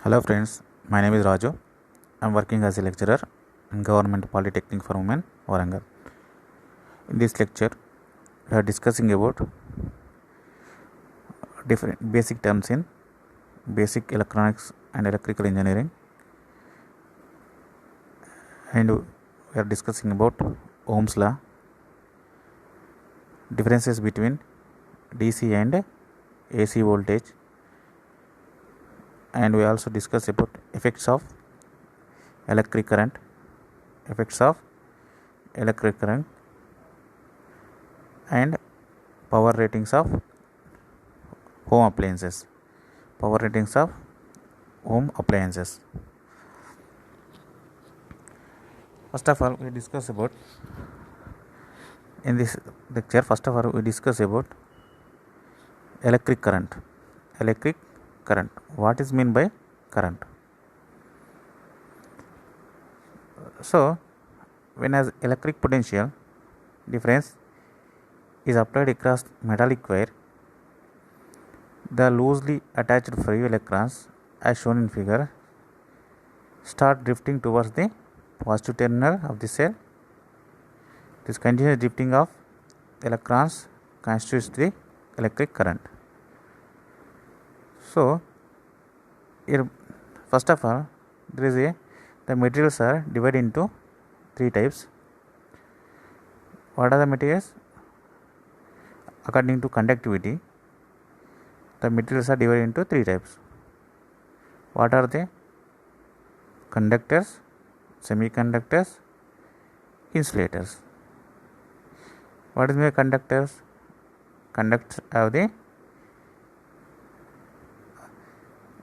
Hello friends, my name is Raju. I am working as a lecturer in Government Polytechnic for Women, Warangal. In this lecture, we are discussing about different basic terms in basic electronics and electrical engineering, and we are discussing about Ohm's law, differences between DC and AC voltage, and we also discuss about effects of electric current, and power ratings of home appliances. First of all, we discuss about in this lecture. First of all, we discuss about electric current. What is meant by current? So, when as electric potential difference is applied across metallic wire, the loosely attached free electrons, as shown in figure, start drifting towards the positive terminal of the cell. This continuous drifting of electrons constitutes the electric current. So, here first of all, the materials are divided into three types. What are the materials? According to conductivity, the materials are divided into three types. What are they? Conductors, semiconductors, insulators. What is mean by conductors? Conductors have the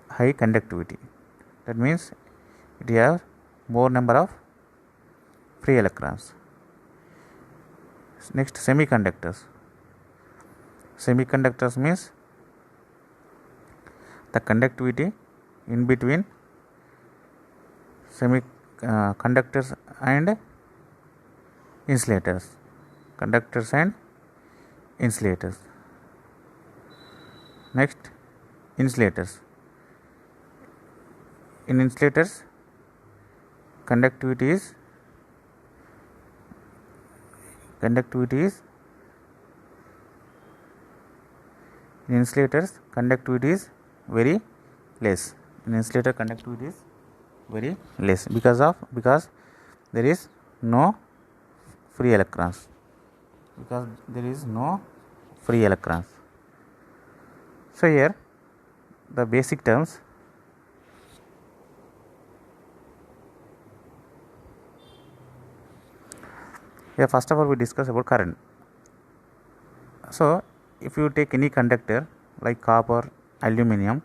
high conductivity. That means it has more number of free electrons. Next, semiconductors. Semiconductors means the conductivity in between conductors and insulators. Next, insulators. In insulators, conductivity is very less. Because there is no free electrons. So here the basic terms. Here first of all we discuss about current. So if you take any conductor like copper, aluminum,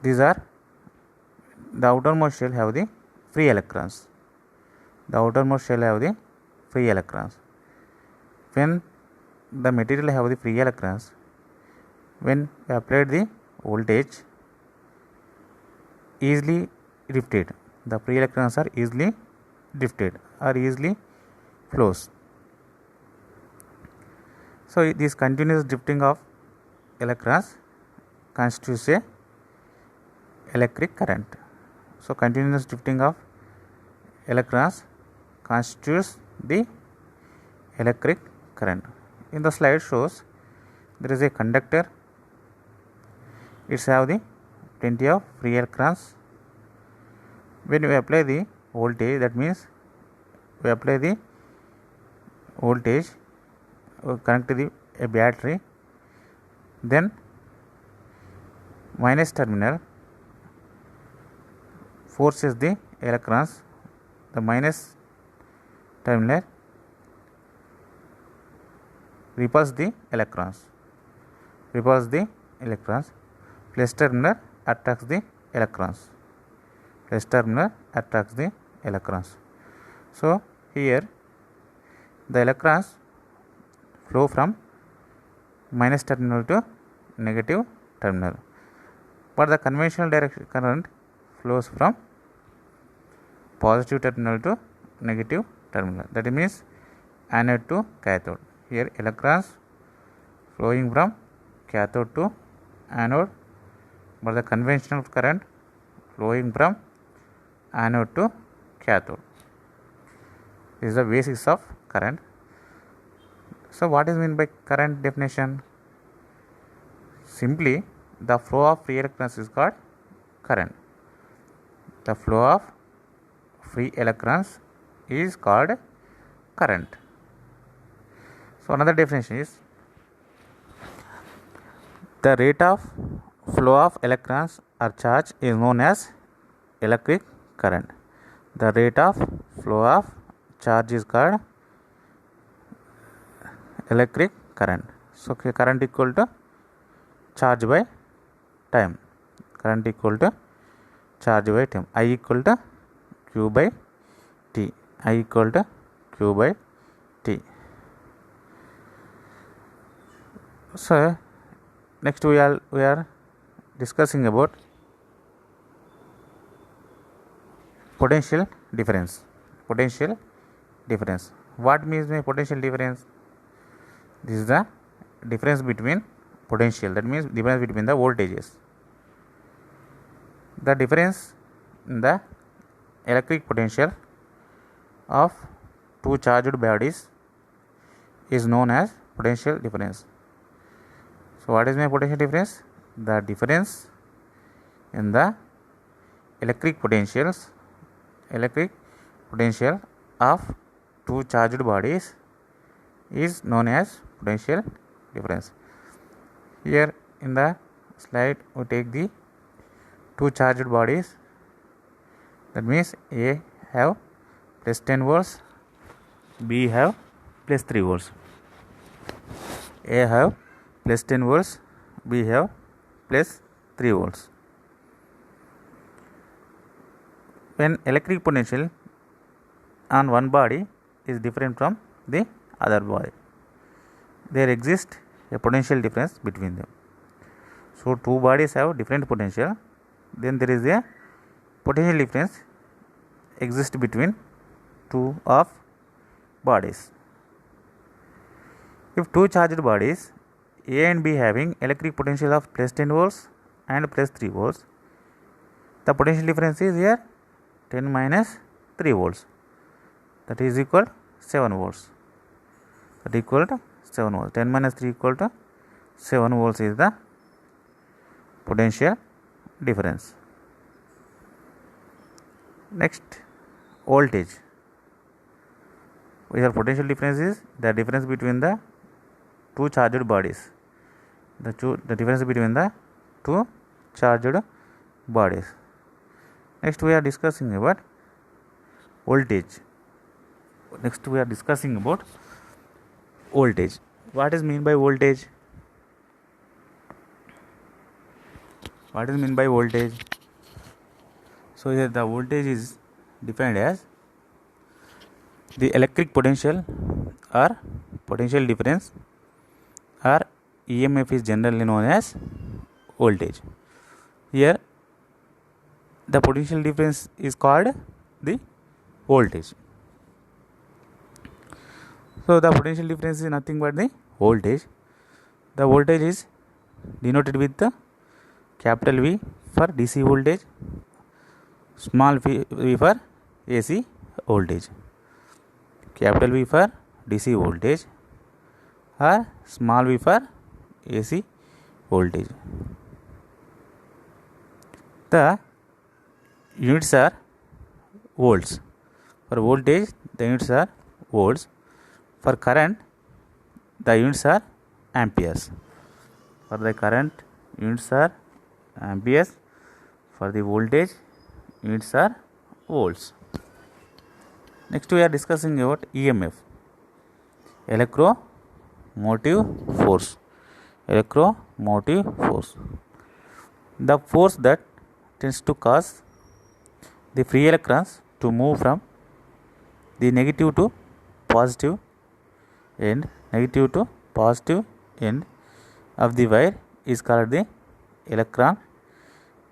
these are the outermost shell have the free electrons. When the material have the free electrons, when we apply the voltage, easily drifted. The free electrons are easily drifted or easily flows. So this continuous drifting of electrons constitutes a electric current. So continuous drifting of electrons constitutes the electric current. In the slide shows there is a conductor. It have the plenty of free electrons. When we apply the voltage, that means we apply the voltage, connect to a battery, then minus terminal forces the electrons. The minus terminal repulse the electrons. Plus terminal attracts the electrons. So here the electrons flow from minus terminal to negative terminal, but the conventional direction current flows from positive terminal to negative terminal. That means anode to cathode. Here electrons flowing from cathode to anode, but the conventional current flowing from anode to cathode. This is the basis of current. So what is meant by current definition? Simply the flow of free electrons is called current. The flow of free electrons is called current. So another definition is the rate of flow of electrons or charge is known as electric current. The rate of flow of charge is called electric current. So current equal to charge by time. Current equal to charge by time. I equal to Q by T. I equal to Q by T. So next we are discussing about potential difference. Potential difference. What means by potential difference? This is the difference between potential. That means difference between the voltages. The difference in the electric potential of two charged bodies is known as potential difference. So what is my potential difference? The difference in the electric potential of two charged bodies is known as potential difference. Here in the slide we take the two charged bodies. That means A have plus 10 volts, B have plus 3 volts. A have plus 10 volts, B have plus 3 volts. When electric potential on one body is different from the other body, there exists a potential difference between them. So two bodies have different potential, then there is a potential difference exists between two of bodies. If two charged bodies A and B having electric potential of plus 10 volts and plus 3 volts, the potential difference is here 10 minus 3 volts, that is equal 7 volts. That equal to 7 volts. 10 minus 3 equal to 7 volts is the potential difference. Next, voltage. Your potential difference is the difference between the two charged bodies. The difference between the two charged bodies. Next, we are discussing about voltage. What is mean by voltage? What is mean by voltage? So here the voltage is defined as the electric potential or potential difference, or EMF is generally known as voltage. Here the potential difference is called the voltage. So the potential difference is nothing but the voltage. The voltage is denoted with the capital V for DC voltage, small v for AC voltage. Capital V for DC voltage or small v for AC voltage. The units are volts. For voltage, the units are volts. For current, the units are amperes. For the current, units are amperes. For the voltage, units are volts. Next, we are discussing about EMF, electromotive force. Electromotive force. The force that tends to cause the free electrons to move from the negative to positive end of the wire is called the electron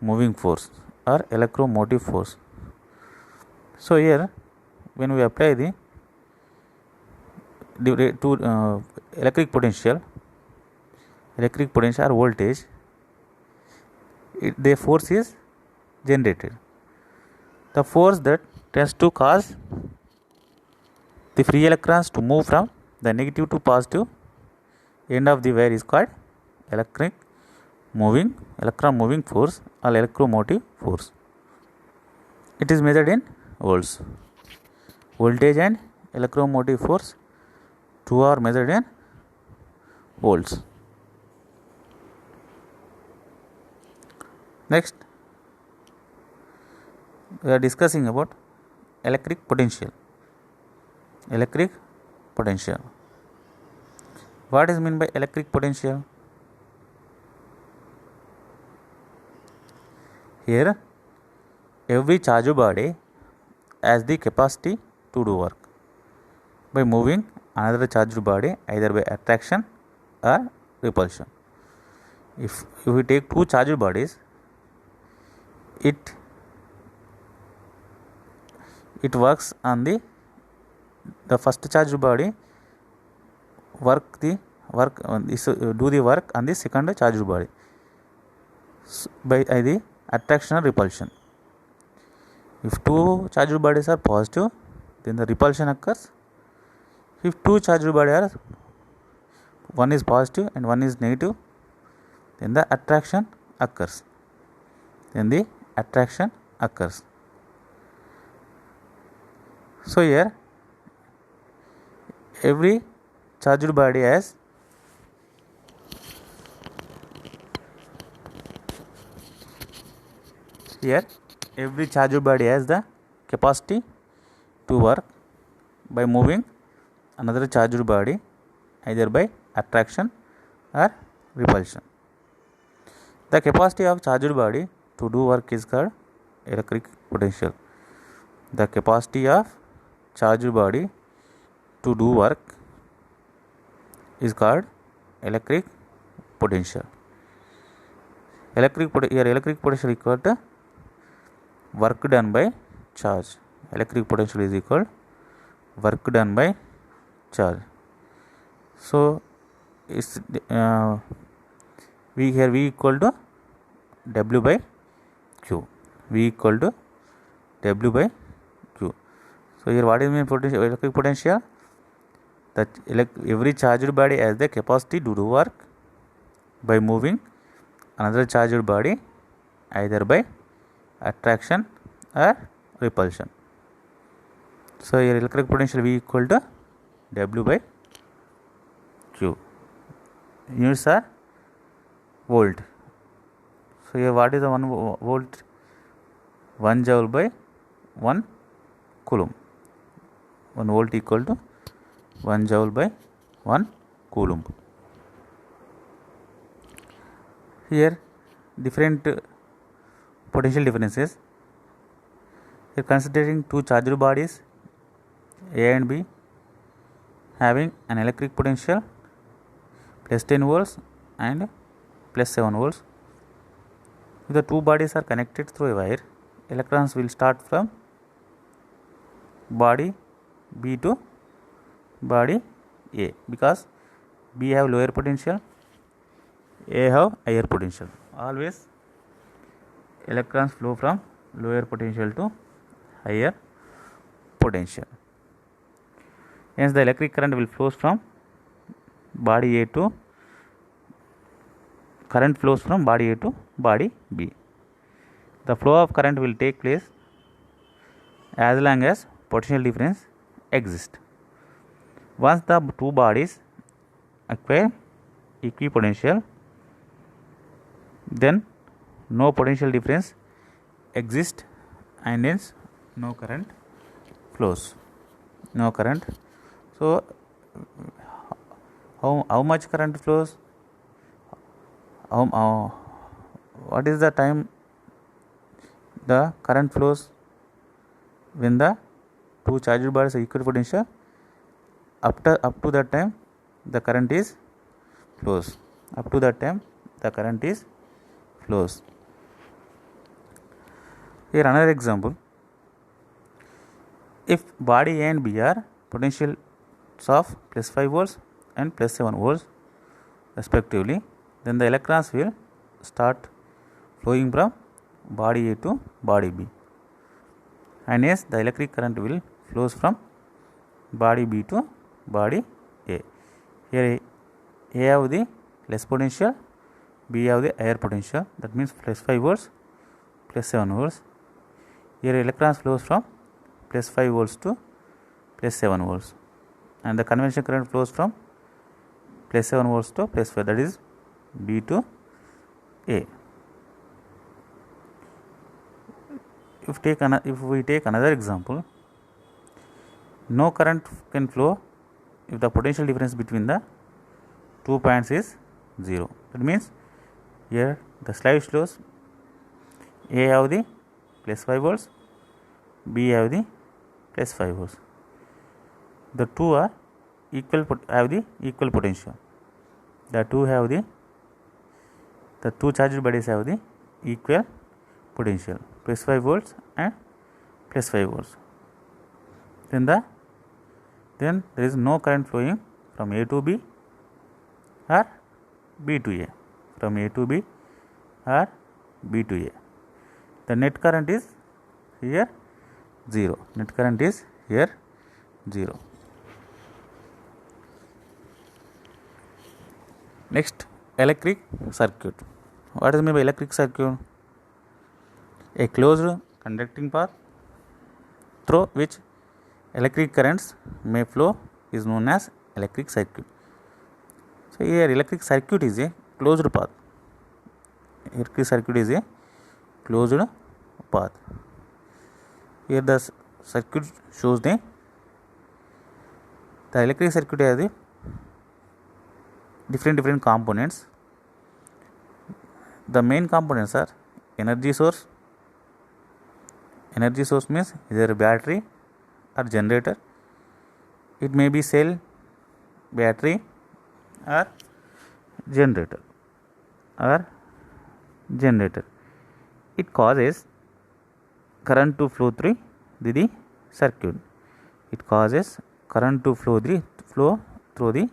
moving force or electromotive force. So here when we apply the electric potential or voltage, the force is generated. The force that tends to cause the free electrons to move from the negative to positive end of the wire is called electron moving force or electromotive force. It is measured in volts. Voltage and electromotive force two are measured in volts. Next, we are discussing about electric potential. Electric potential. What is meant by electric potential? Here, every charged body has the capacity to do work by moving another charged body either by attraction or repulsion. If we take two charged bodies, it works on the first charged body do the work on the second charged body by the attraction or repulsion. If two charged bodies are positive, then the repulsion occurs. If two charged bodies are, one is positive and one is negative, then the attraction occurs. So here every charged body has the capacity to work by moving another charged body either by attraction or repulsion. The capacity of charged body to do work is called electric potential. The capacity of charged body to do work is called electric potential. Electric potential equal to work done by charge. Electric potential is equal work done by charge. So V equal to W by Q. So here what is mean potential? Electric potential, that every charged body has the capacity to do work by moving another charged body either by attraction or repulsion. So here electric potential V equal to W by Q. Units are volt. So here what is the 1 volt? 1 joule by 1 coulomb. 1 volt equal to 1 joule by 1 coulomb. Here different potential differences. Here considering two charged bodies A and B having an electric potential plus 10 volts and plus 7 volts. If the two bodies are connected through a wire, electrons will start from body B to body A, because B have lower potential, A have higher potential. Always electrons flow from lower potential to higher potential. Hence the electric current will flows from body A to current flows from body A to body B. The flow of current will take place as long as potential difference exists. Once the two bodies acquire equipotential, then no potential difference exists and hence no current flows. So how much current flows? What is the time the current flows? When the two charged bodies are equal potential, up to that time the current is flows. Here another example. If body A and B are potentials of plus 5 volts and plus 7 volts respectively, then the electrons will start flowing from body A to body B, and yes, the electric current will flows from body B to body A. Here A have the less potential, B have the higher potential, that means plus 5 volts, plus 7 volts. Here electrons flows from plus 5 volts to plus 7 volts, and the conventional current flows from plus 7 volts to plus 5, that is B to A. If we take another example, no current can flow if the potential difference between the 2 points is 0. That means here the slide shows A have the plus 5 volts, B have the plus 5 volts. The two are have the equal potential. The two charged bodies have the equal potential, plus 5 volts and plus 5 volts. Then there is no current flowing from A to B or B to A, from A to B or B to A. The net current is here 0. Net current is here 0. Next, electric circuit. What is meant by electric circuit? A closed conducting path through which electric currents may flow is known as electric circuit. So here electric circuit is a closed path. Electric circuit is a closed path. Here the circuit shows the electric circuit has the different components. The main components are energy source. Energy source means either a battery or generator. It may be cell, battery or generator. It causes current to flow through the circuit. It causes current to flow through the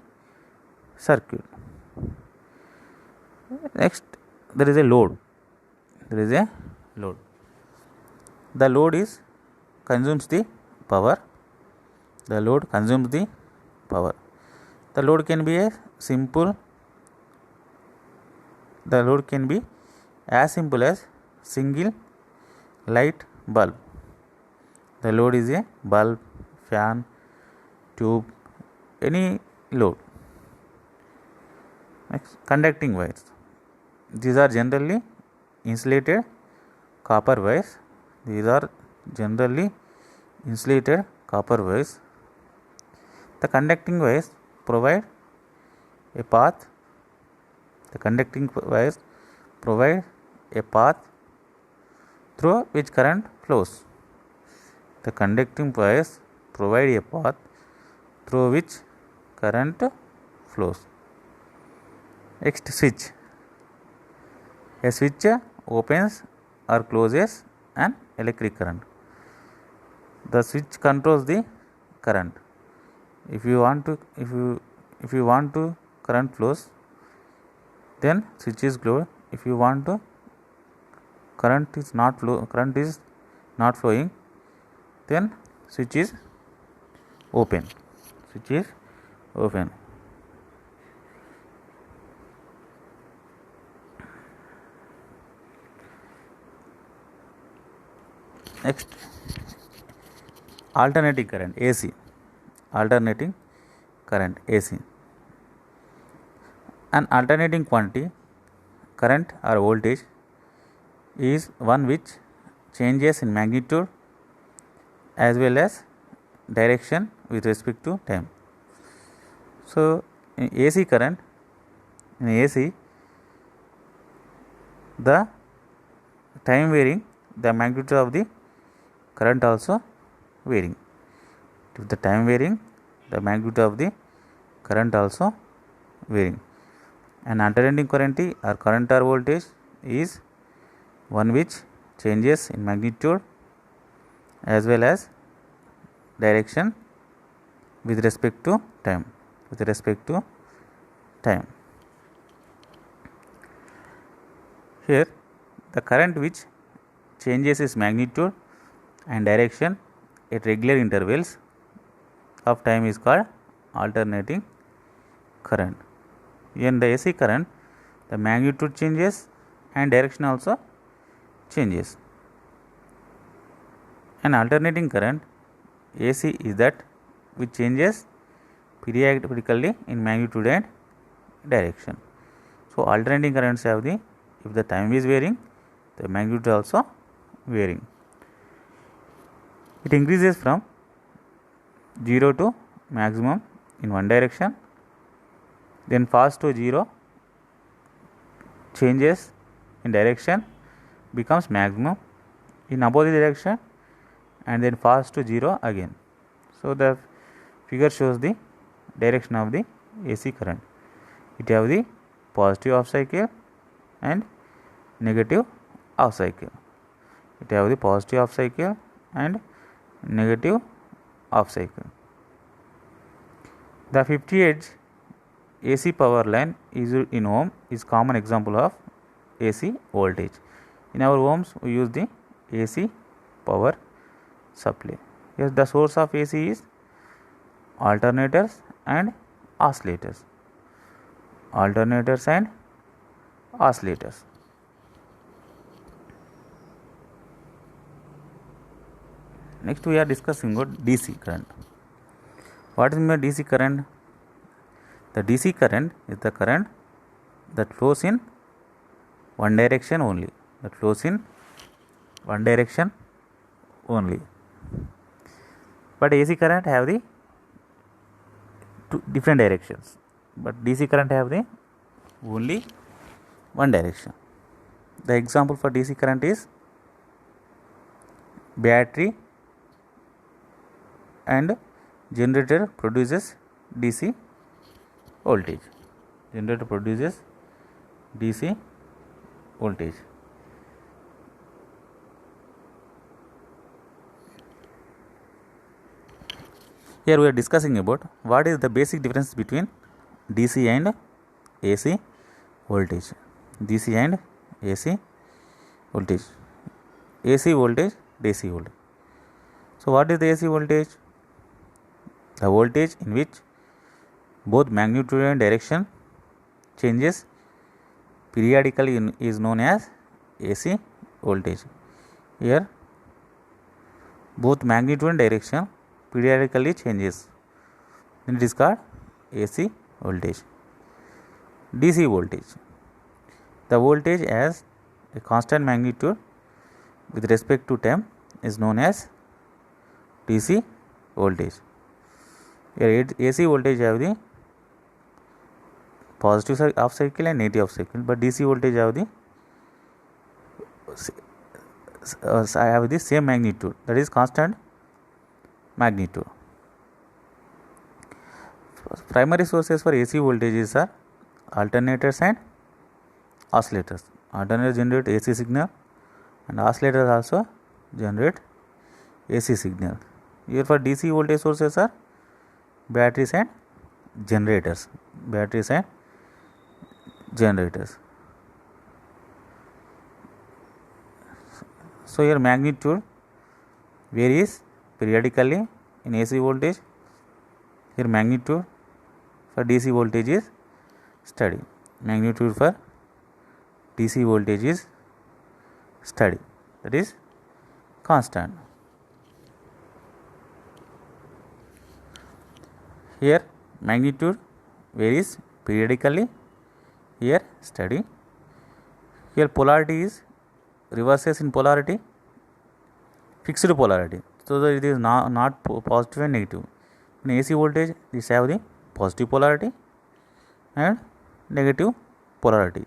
circuit. Next, there is a load. The load consumes the power. The load can be as simple as single light bulb. The load is a bulb, fan, tube, any load. Next, conducting wires. These are generally insulated copper wires. The conducting wires provide a path. Through which current flows. The conducting wires provide a path through which current flows. Next, switch. A switch opens or closes an electric current. The switch controls the current. If you want to current flows, then switch is closed. If you want to current is not flowing, then switch is open. Next, alternating current AC. An alternating quantity, current or voltage, is one which changes in magnitude as well as direction with respect to time. So in AC, the time varying, the magnitude of the current also varying. If the time varying, the magnitude of the current also varying. An alternating current or current or voltage is one which changes in magnitude as well as direction with respect to time. Here the current which changes its magnitude and direction at regular intervals of time is called alternating current. In the AC current, the magnitude changes and direction also changes. An alternating current AC is that which changes periodically in magnitude and direction. So alternating currents have the, if the time is varying, the magnitude also varying. It increases from 0 to maximum in one direction, then falls to 0, changes in direction, becomes maximum in opposite direction, and then falls to 0 again. So the figure shows the direction of the AC current. It have the positive half cycle and negative half cycle. It have the positive half cycle and negative half cycle. The 50 edge AC power line is in home is common example of AC voltage. In our homes we use the AC power supply. Yes, the source of AC is alternators and oscillators. Alternators and oscillators. Next we are discussing about DC current. What is meant by DC current? The DC current is the current that flows in one direction only. That flows in one direction only. But AC current have the two different directions. But DC current have the only one direction. The example for DC current is battery and generator produces DC voltage. Generator produces DC voltage. Here we are discussing about what is the basic difference between DC and AC voltage. DC and AC voltage. AC voltage, DC voltage. So what is the AC voltage? The voltage in which both magnitude and direction changes periodically is known as AC voltage. Here both magnitude and direction periodically changes, then it is called AC voltage. DC voltage. The voltage as a constant magnitude with respect to time is known as DC voltage. Here AC voltage have the positive half cycle and negative half cycle, but DC voltage have the same magnitude, that is constant magnitude. Primary sources for AC voltages are alternators and oscillators. Alternators generate AC signal and oscillators also generate AC signal. Here for DC voltage sources are batteries and generators. Batteries and generators. So here magnitude varies periodically in AC voltage. Here magnitude for DC voltage is steady. Magnitude for DC voltage is steady, that is constant. Here magnitude varies periodically, here steady. Here polarity is reverses in polarity, fixed polarity, so that it is not positive and negative. In AC voltage this have the positive polarity and negative polarity.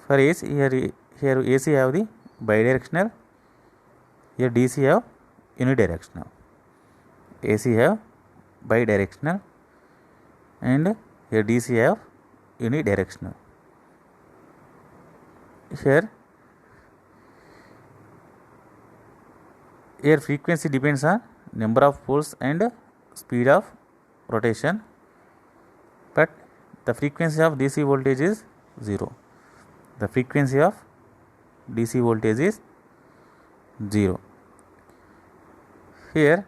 For AC here AC have the bidirectional, here DC have unidirectional. AC have bidirectional and here DC have unidirectional. Here frequency depends on number of poles and speed of rotation, but the frequency of DC voltage is 0. The frequency of DC voltage is 0. Here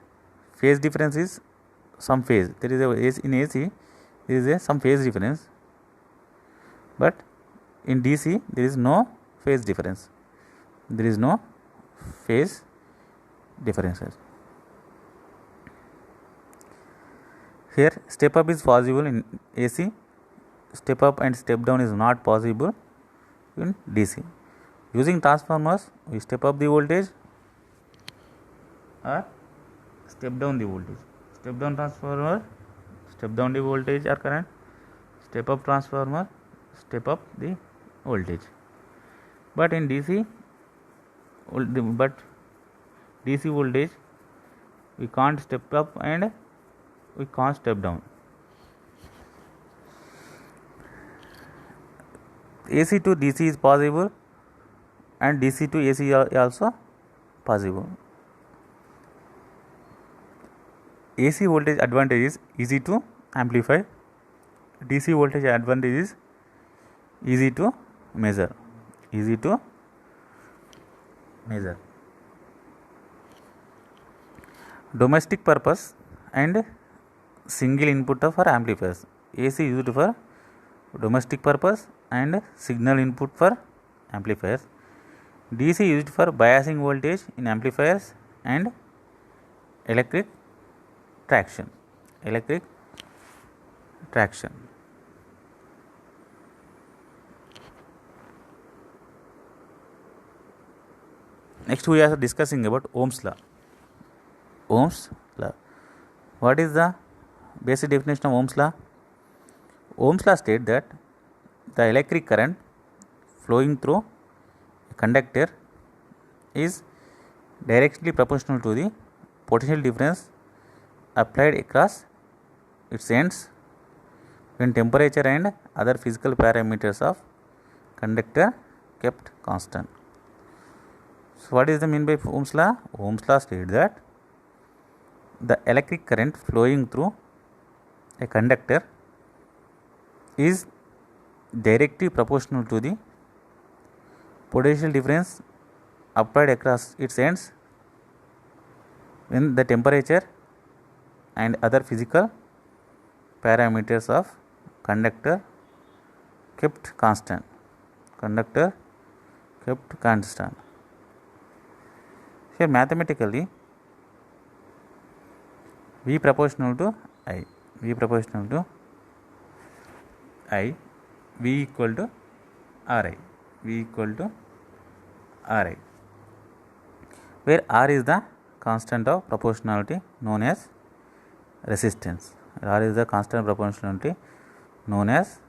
phase difference is some phase. There is in AC there is some phase difference, but in DC there is no phase difference. There is no phase differences. Here step up is possible in AC, step up and step down is not possible in DC. Using transformers, we step up the voltage or step down the voltage. Step down transformer, step down the voltage or current. Step up transformer, step up the voltage. But in DC, DC voltage, we can't step up and we can't step down. AC to DC is possible and DC to AC also possible. AC voltage advantage is easy to amplify. DC voltage advantage is easy to measure. Easy to measure. Domestic purpose and single input for amplifiers. AC used for domestic purpose and signal input for amplifiers. DC used for biasing voltage in amplifiers and electric traction. Electric traction. Next we are discussing about Ohm's law. Ohm's law. What is the basic definition of Ohm's law? Ohm's law states that the electric current flowing through a conductor is directly proportional to the potential difference applied across its ends when temperature and other physical parameters of conductor kept constant. So what is the mean by Ohm's law? Ohm's law states that the electric current flowing through a conductor is directly proportional to the potential difference applied across its ends when the temperature and other physical parameters of conductor kept constant. Conductor kept constant. Here mathematically V proportional to I. V proportional to I. V equal to Ri. V equal to Ri. Where R is the constant of proportionality known as resistance. R is the constant of proportionality known as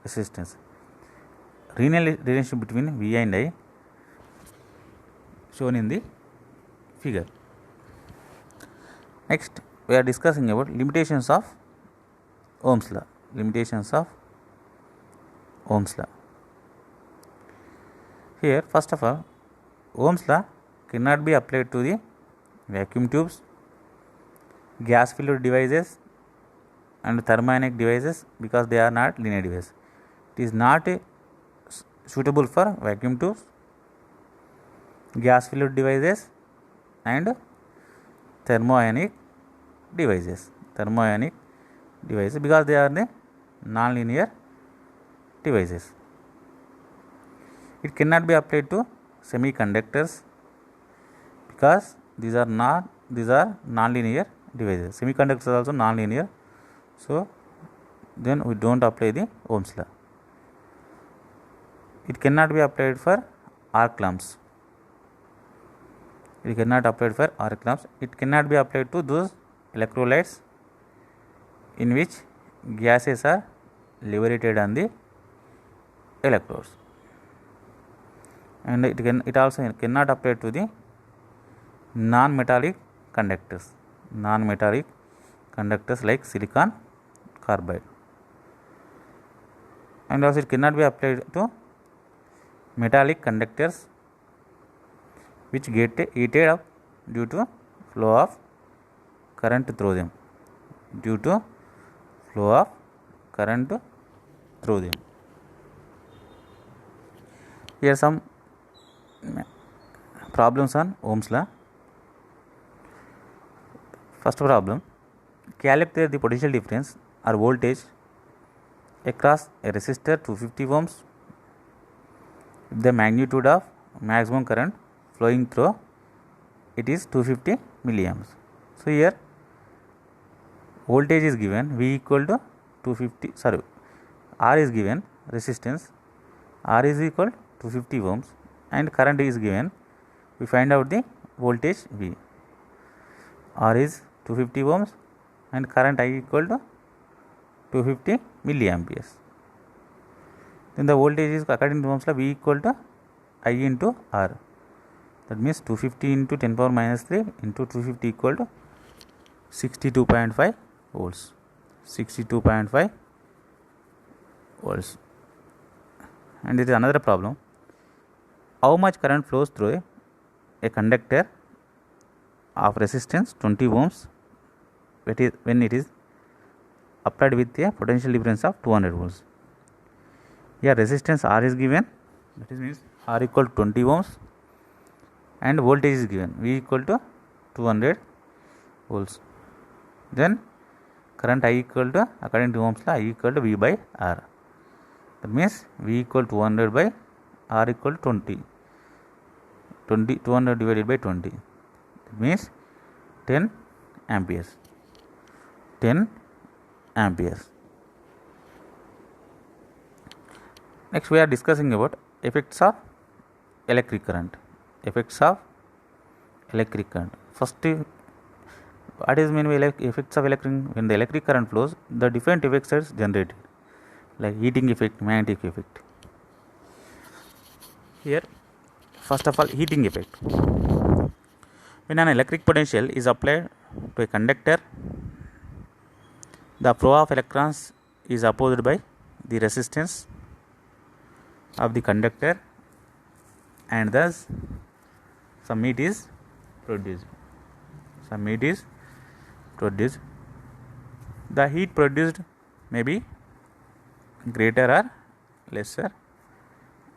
resistance. Relationship between V and I shown in the figure. Next we are discussing about limitations of Ohm's law. Limitations of Ohm's law. Here first of all, Ohm's law cannot be applied to the vacuum tubes, gas filled devices and thermionic devices because they are not linear devices. It is not suitable for vacuum tubes, gas filled devices and thermionic devices. Thermionic devices because they are the non-linear devices. It cannot be applied to semiconductors because these are non-linear devices. Semiconductors are also non-linear, so then we don't apply the Ohm's law. It cannot be applied for arc lamps. It cannot be applied for arc lamps. It cannot be applied to those electrolytes in which gases are liberated on the electrodes, and it also cannot apply to the non-metallic conductors. Non-metallic conductors like silicon carbide, and also it cannot be applied to metallic conductors which get heated up due to flow of current through them. Due to flow of current through them. Here some Problems on Ohm's law. First problem, calculate the potential difference or voltage across a resistor 250 ohms if the magnitude of maximum current flowing through it is 250 milliamps. So here voltage is given V equal to 250, R is given, resistance R is equal to 250 ohms and current is given. We find out the voltage V. R is 250 ohms and current I equal to 250 milliamperes. Then the voltage is according to Ohm's law V equal to I into R. That means 250 into 10 power minus 3 into 250 equal to 62.5 volts. 62.5 volts. And there is another problem. How much current flows through a conductor of resistance 20 ohms when it is applied with a potential difference of 200 volts. Here resistance R is given, that is means R equal to 20 ohms and voltage is given V equal to 200 volts. Then current I equal to, according to Ohm's law, I equal to V by R. That means V equal to 200 by R equal to 20. 200 divided by 20. That means 10 amperes. 10 amperes. Next we are discussing about effects of electric current. Effects of electric current. First, what is mean by effects of electric? When the electric current flows, the different effects are generated, like heating effect, magnetic effect. Here, first of all, heating effect. When an electric potential is applied to a conductor, the flow of electrons is opposed by the resistance of the conductor and thus some heat is produced. The heat produced may be greater or lesser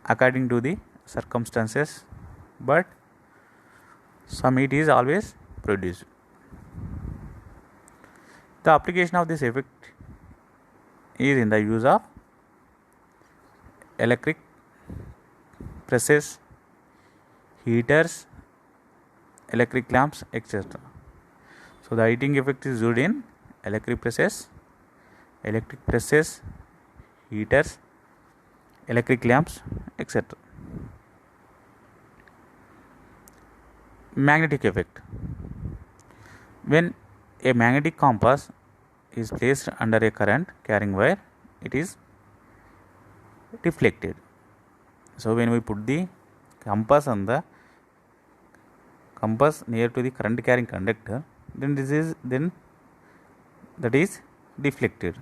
according to the circumstances, but some heat is always produced. The application of this effect is in the use of electric presses, heaters, electric lamps, etc. So the heating effect is used in electric presses, heaters, electric lamps, etc. Magnetic effect. When a magnetic compass is placed under a current carrying wire, it is deflected. So when we put the compass on the compass near to the current carrying conductor, then that is deflected.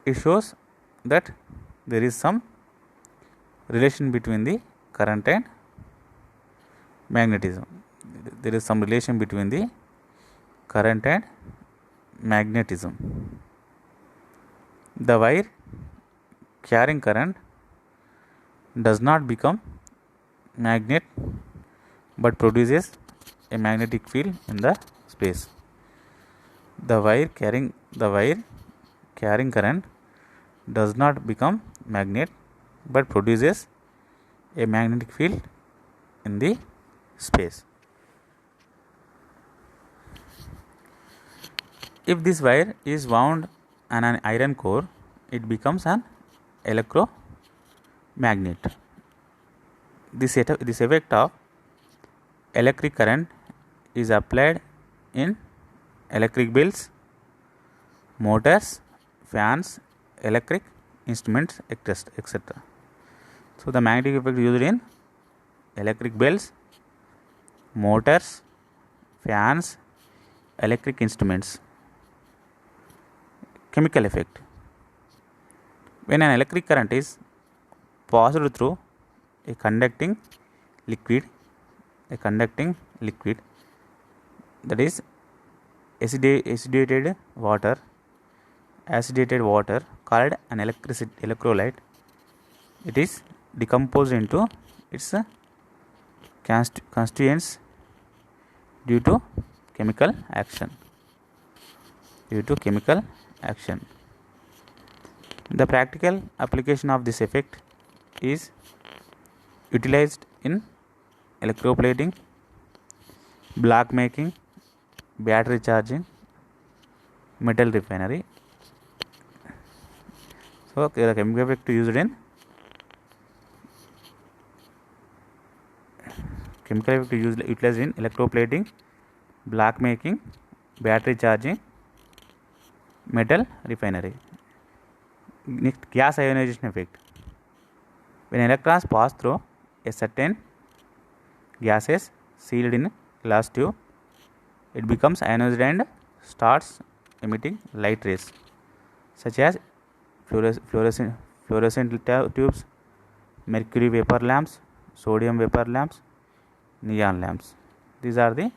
It shows that there is some relation between the current and magnetism. There is some relation between the current and magnetism. The wire carrying current does not become magnet but produces a magnetic field in the space. The wire carrying current does not become magnet but produces a magnetic field in the space. If this wire is wound on an iron core, it becomes an electromagnet. This effect of electric current is applied in electric bells, motors, fans, electric instruments, etc. So the magnetic effect used in electric bells, motors, fans, electric instruments. Chemical effect. When an electric current is passed through a conducting liquid, that is acidated water called an electrolyte, it is decomposed into its constituents due to chemical action. The practical application of this effect is utilized in electroplating, block making, battery charging, metal refinery. So the chemical effect used in utilized in electroplating, block making, battery charging, metal refinery. Next, gas ionization effect. When electrons pass through a certain gases sealed in glass tube, it becomes ionized and starts emitting light rays such as fluorescent tubes, mercury vapor lamps, sodium vapor lamps, neon lamps. These are the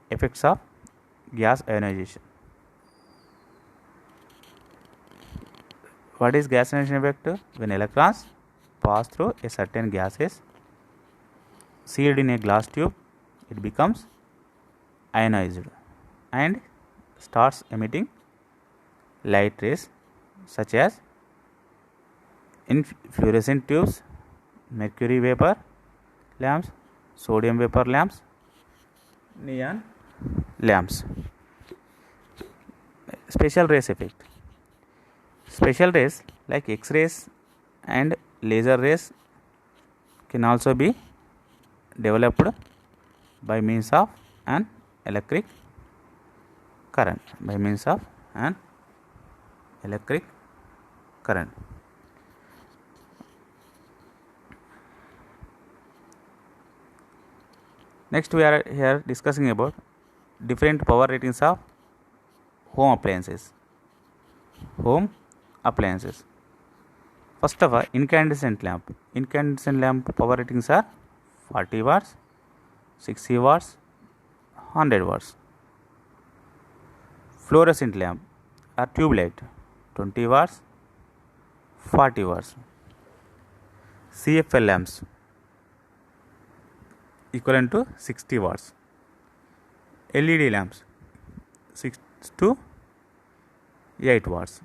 effects of gas ionization. What is gas ionization effect? When electrons pass through a certain gases sealed in a glass tube, it becomes ionized and starts emitting light rays such as in fluorescent tubes, mercury vapor lamps, sodium vapor lamps, neon lamps. Special rays effect. Special rays like X-rays and laser rays can also be developed by means of an electric current. Next, we are here discussing about different power ratings of home appliances. First of all, incandescent lamp. Incandescent lamp power ratings are 40 watts, 60 watts, 100 watts. Fluorescent lamp or tube light, 20 watts, 40 watts. CFL lamps equivalent to 60 watts. LED lamps 6 to 8 watts.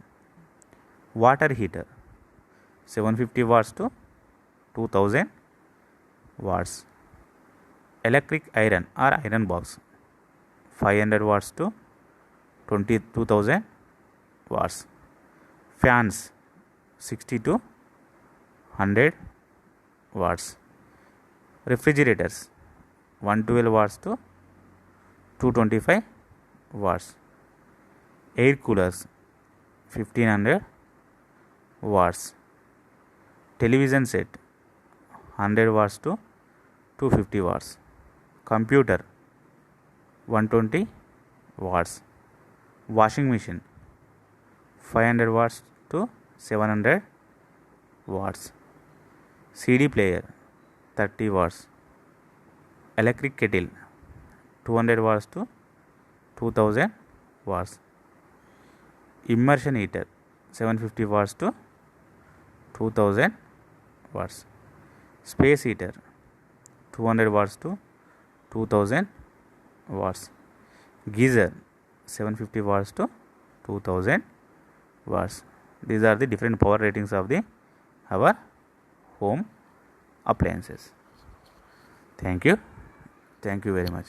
Water heater 750 watts to 2000 watts. Electric iron or iron box 500 watts to 22,000 watts. Fans 60 to 100 watts. Refrigerators 112 watts to 225 watts. Air coolers 1500 watts. Television set 100 watts to 250 watts. Computer 120 watts. Washing machine 500 watts to 700 watts. CD player 30 watts. Electric kettle 200 watts to 2000 watts. Immersion heater 750 watts to 2000 watts. Space heater 200 watts to 2000 watts. Geyser 750 watts to 2000 watts. These are the different power ratings of our home appliances. Thank you very much.